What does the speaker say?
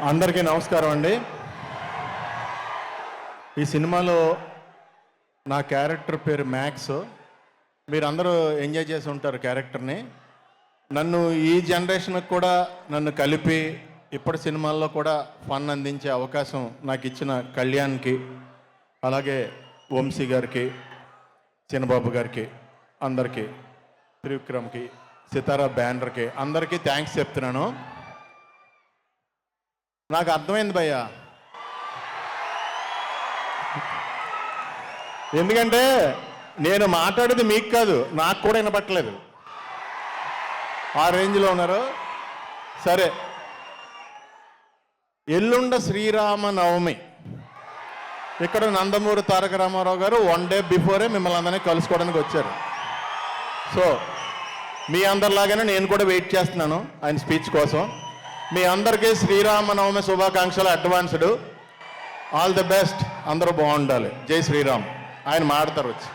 అందరికీ నమస్కారం అండి. ఈ సినిమాలో నా క్యారెక్టర్ పేరు మ్యాక్స్. మీరందరూ ఎంజాయ్ చేసి ఉంటారు క్యారెక్టర్ని. నన్ను ఈ జనరేషన్కి కూడా నన్ను కలిపి ఇప్పటి సినిమాల్లో కూడా ఫన్ అందించే అవకాశం నాకు ఇచ్చిన కళ్యాణ్కి, అలాగే వంశీ గారికి, చిన్నబాబు గారికి, అందరికీ, త్రివిక్రమ్కి, సితారా బ్యానర్కి అందరికీ థ్యాంక్స్ చెప్తున్నాను. నాకు అర్థమైంది భయ్యా, ఎందుకంటే నేను మాట్లాడేది మీకు కాదు, నాకు కూడా వినపట్టలేదు. ఆ రేంజ్లో ఉన్నారు. సరే, ఎల్లుండ శ్రీరామ నవమి. ఇక్కడ నందమూరి తారక రామారావు గారు 1 డే బిఫోరే మిమ్మల్ని అందరినీ కలుసుకోవడానికి వచ్చారు. సో మీ అందరిలాగానే నేను కూడా వెయిట్ చేస్తున్నాను ఆయన స్పీచ్ కోసం. మీ అందరికీ శ్రీరామనవమి శుభాకాంక్షలు అడ్వాన్స్డ్. All the best. అందరూ బాగుండాలి. జై శ్రీరామ్. ఆయన మాడతారు వచ్చి.